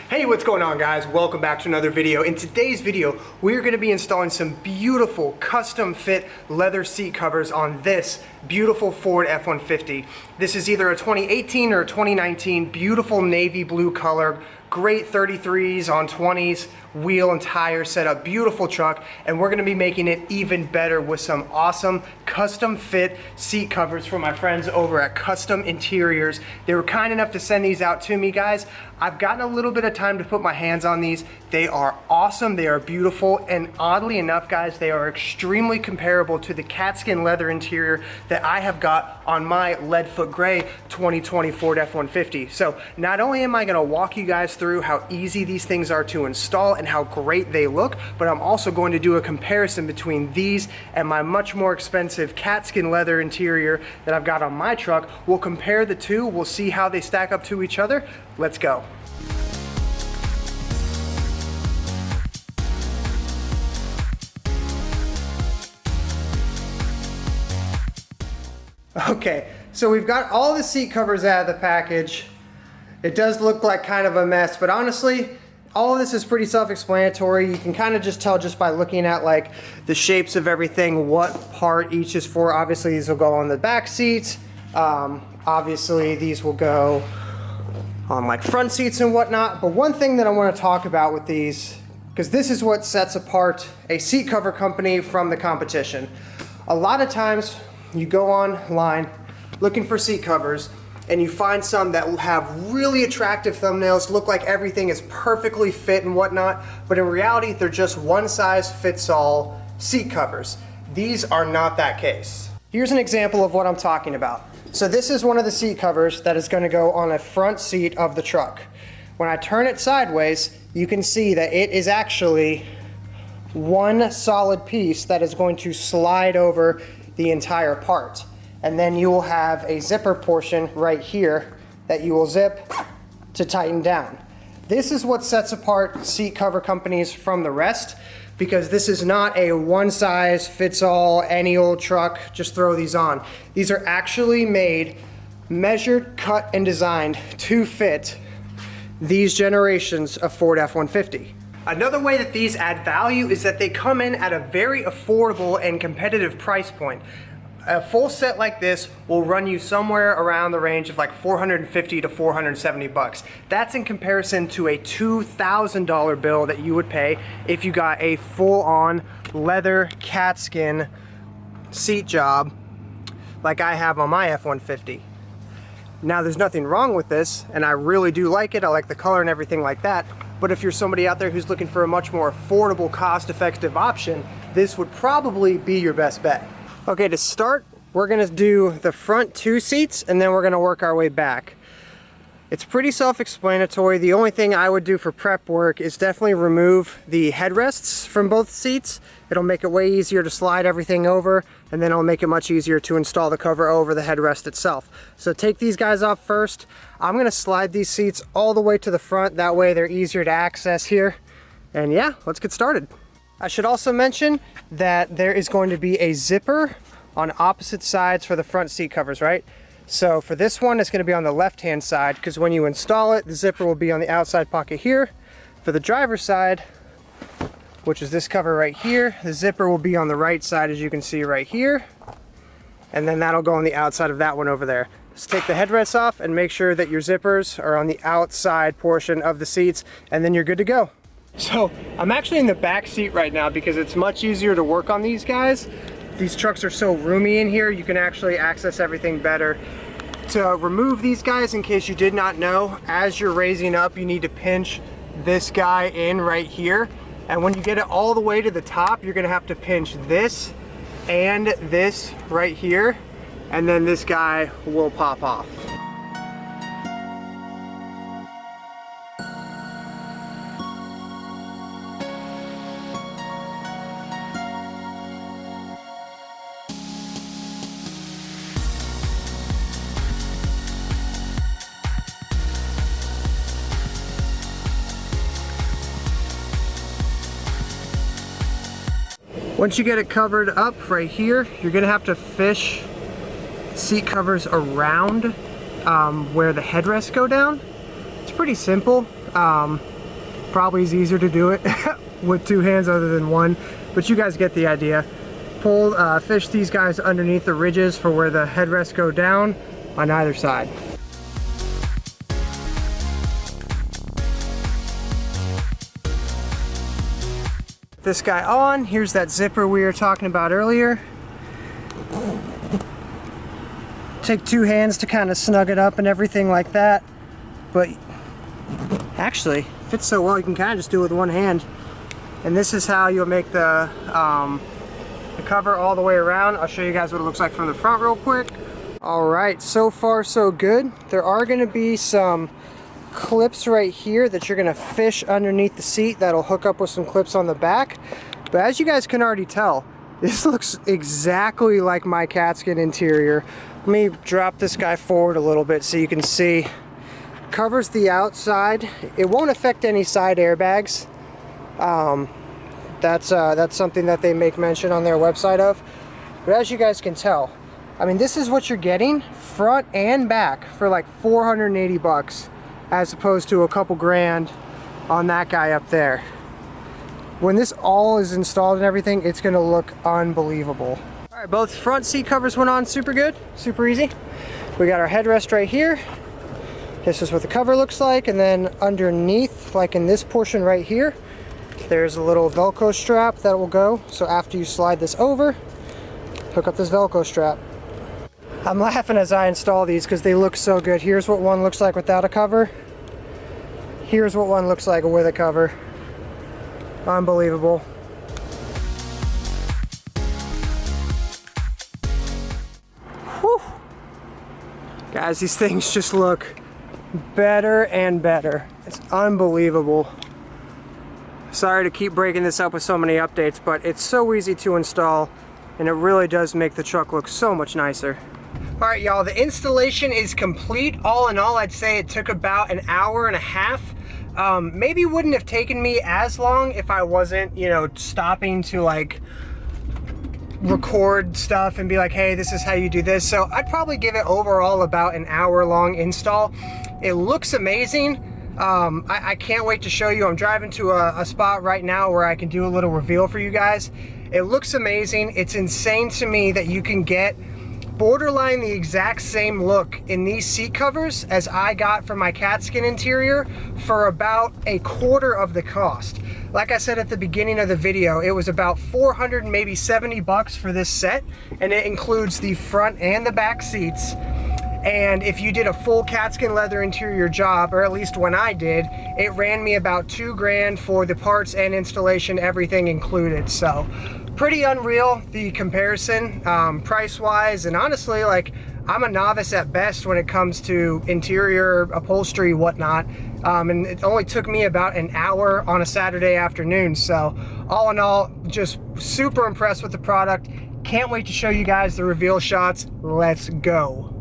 Hey, what's going on, guys? Welcome back to another video. In today's video, we're going to be installing some beautiful custom fit leather seat covers on this beautiful Ford F-150. This is either a 2018 or a 2019, beautiful navy blue color, great 33s on 20s, wheel and tire setup, beautiful truck, and we're gonna be making it even better with some awesome custom fit seat covers from my friends over at Kustom Interiors. They were kind enough to send these out to me, guys. I've gotten a little bit of time to put my hands on these. They are awesome, they are beautiful, and oddly enough, guys, they are extremely comparable to the Katzkin leather interior that I have got on my Leadfoot Gray 2020 Ford F-150. So not only am I gonna walk you guys through how easy these things are to install and how great they look, but I'm also going to do a comparison between these and my much more expensive Katzkin leather interior that I've got on my truck. We'll compare the two, we'll see how they stack up to each other. Let's go. Okay, so we've got all the seat covers out of the package. It does look like kind of a mess, but honestly, all of this is pretty self-explanatory. You can kind of just tell just by looking at like the shapes of everything, what part each is for. Obviously, these will go on the back seats. Obviously, these will go on like front seats and whatnot. But one thing that I want to talk about with these, because this is what sets apart a seat cover company from the competition. A lot of times you go online looking for seat covers and you find some that have really attractive thumbnails, look like everything is perfectly fit and whatnot, but in reality, they're just one size fits all seat covers. These are not that case. Here's an example of what I'm talking about. So this is one of the seat covers that is gonna go on a front seat of the truck. When I turn it sideways, you can see that it is actually one solid piece that is going to slide over the entire part. And then you will have a zipper portion right here that you will zip to tighten down. This is what sets apart seat cover companies from the rest, because this is not a one size fits all, any old truck, just throw these on. These are actually made, measured, cut, and designed to fit these generations of Ford F-150. Another way that these add value is that they come in at a very affordable and competitive price point. A full set like this will run you somewhere around the range of like $450 to $470. That's in comparison to a $2,000 bill that you would pay if you got a full-on leather Katzkin seat job like I have on my F-150. Now, there's nothing wrong with this, and I really do like it. I like the color and everything like that. But if you're somebody out there who's looking for a much more affordable, cost-effective option, this would probably be your best bet. Okay, to start, we're gonna do the front two seats and then we're gonna work our way back. It's pretty self-explanatory. The only thing I would do for prep work is definitely remove the headrests from both seats. It'll make it way easier to slide everything over, and then it'll make it much easier to install the cover over the headrest itself. So take these guys off first. I'm gonna slide these seats all the way to the front. That way they're easier to access here. And yeah, let's get started. I should also mention that there is going to be a zipper on opposite sides for the front seat covers, right? So for this one, it's going to be on the left-hand side, because when you install it, the zipper will be on the outside pocket here. For the driver's side, which is this cover right here, the zipper will be on the right side, as you can see right here. And then that'll go on the outside of that one over there. Just take the headrests off and make sure that your zippers are on the outside portion of the seats, and then you're good to go. So I'm actually in the back seat right now because it's much easier to work on these guys. These trucks are so roomy in here, you can actually access everything better. To remove these guys, in case you did not know, as you're raising up, you need to pinch this guy in right here. And when you get it all the way to the top, you're gonna have to pinch this and this right here, and then this guy will pop off. Once you get it covered up right here, you're gonna have to fish seat covers around where the headrests go down. It's pretty simple. Probably is easier to do it with two hands other than one, but you guys get the idea. Fish these guys underneath the ridges for where the headrests go down on either side. This guy on, here's that zipper we were talking about earlier. Take two hands to kind of snug it up and everything like that, but actually fits so well you can kind of just do it with one hand. And this is how you'll make the cover all the way around. I'll show you guys what it looks like from the front real quick. All right, so far so good. There are going to be some clips right here that you're going to fish underneath the seat that'll hook up with some clips on the back. But as you guys can already tell, this looks exactly like my Katzkin interior. Let me drop this guy forward a little bit so you can see. Covers the outside. It won't affect any side airbags. That's something that they make mention on their website of. But as you guys can tell, I mean, this is what you're getting front and back for like 480 bucks, as opposed to a couple grand on that guy up there. When this all is installed and everything, it's gonna look unbelievable. All right, both front seat covers went on super good, super easy. We got our headrest right here. This is what the cover looks like, and then underneath, like in this portion right here, there's a little Velcro strap that will go. So after you slide this over, hook up this Velcro strap. I'm laughing as I install these because they look so good. Here's what one looks like without a cover. Here's what one looks like with a cover. Unbelievable. Whew. Guys, these things just look better and better. It's unbelievable. Sorry to keep breaking this up with so many updates, but it's so easy to install and it really does make the truck look so much nicer. All right, y'all, the installation is complete. All in all, I'd say it took about an hour and a half. Maybe wouldn't have taken me as long if I wasn't, you know, stopping to like record stuff and be like, hey, this is how you do this. So I'd probably give it overall about an hour-long install. It looks amazing. I can't wait to show you. I'm driving to a spot right now where I can do a little reveal for you guys. It looks amazing. It's insane to me that you can get borderline the exact same look in these seat covers as I got for my Katzkin interior for about a quarter of the cost. Like I said at the beginning of the video, it was about 400 and maybe 70 bucks for this set, and it includes the front and the back seats. And if you did a full Katzkin leather interior job, or at least when I did, it ran me about 2 grand for the parts and installation, everything included. So pretty unreal, the comparison, price-wise, and honestly, like, I'm a novice at best when it comes to interior upholstery, whatnot, and it only took me about an hour on a Saturday afternoon. So all in all, just super impressed with the product. Can't wait to show you guys the reveal shots. Let's go.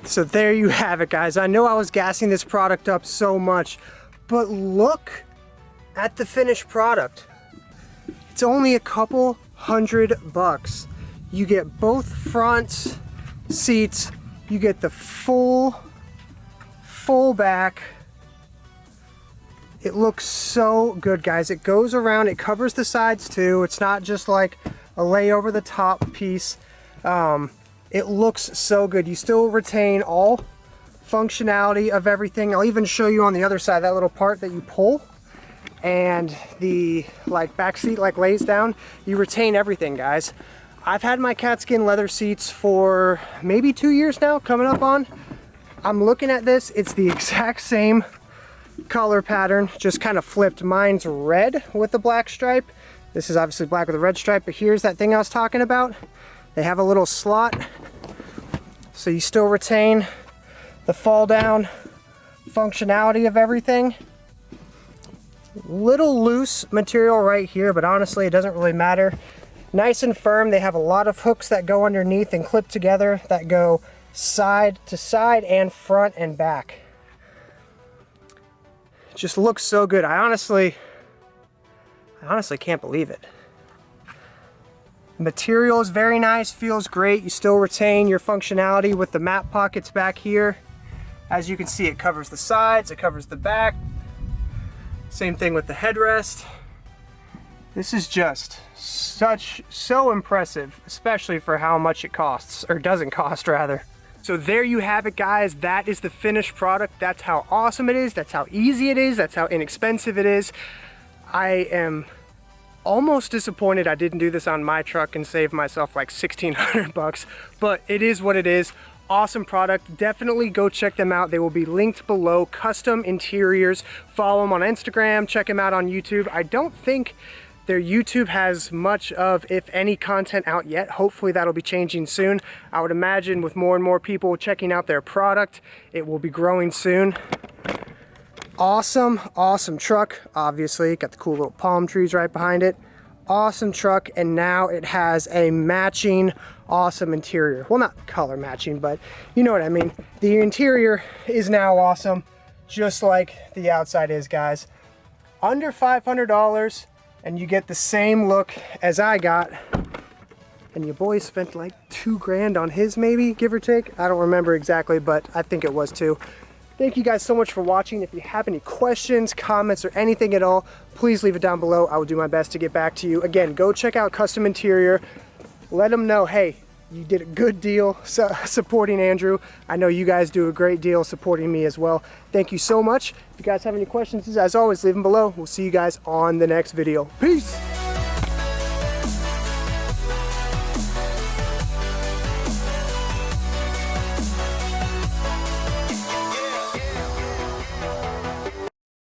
So there you have it, guys. I know I was gassing this product up so much, but look at the finished product. It's only a couple $100. You get both front seats, you get the full back. It looks so good, guys. It goes around, it covers the sides too. It's not just like a lay over the top piece. It looks so good. You still retain all functionality of everything. I'll even show you on the other side, that little part that you pull and the like back seat like lays down. You retain everything, guys. I've had my Katzkin leather seats for maybe 2 years now, coming up on. I'm looking at this, it's the exact same color pattern, just kind of flipped. Mine's red with the black stripe. This is obviously black with a red stripe, but here's that thing I was talking about. They have a little slot, so you still retain the fall down functionality of everything. Little loose material right here, but honestly, it doesn't really matter. Nice and firm. They have a lot of hooks that go underneath and clip together that go side to side and front and back. It just looks so good. I honestly can't believe it. The material is very nice, feels great. You still retain your functionality with the map pockets back here. As you can see, it covers the sides, it covers the back. Same thing with the headrest. This is just so impressive, especially for how much it costs, or doesn't cost rather. So there you have it, guys. That is the finished product. That's how awesome it is. That's how easy it is. That's how inexpensive it is. I am almost disappointed I didn't do this on my truck and save myself like 1,600 bucks, but it is what it is. Awesome product. Definitely go check them out. They will be linked below. Kustom Interiors. Follow them on Instagram. Check them out on YouTube. I don't think their YouTube has much of, if any, content out yet. Hopefully that'll be changing soon. I would imagine with more and more people checking out their product, it will be growing soon. Awesome, awesome truck. Obviously, got the cool little palm trees right behind it. Awesome truck, and now it has a matching awesome interior. Well, not color matching, but you know what I mean. The interior is now awesome, just like the outside is, guys. Under $500, and you get the same look as I got. And your boy spent like $2 grand on his, maybe, give or take. I don't remember exactly, but I think it was 2. Thank you guys so much for watching. If you have any questions, comments, or anything at all, please leave it down below. I will do my best to get back to you. Again, go check out Kustom Interior. Let them know, hey, you did a good deal supporting Andrew. I know you guys do a great deal supporting me as well. Thank you so much. If you guys have any questions, as always, leave them below. We'll see you guys on the next video. Peace.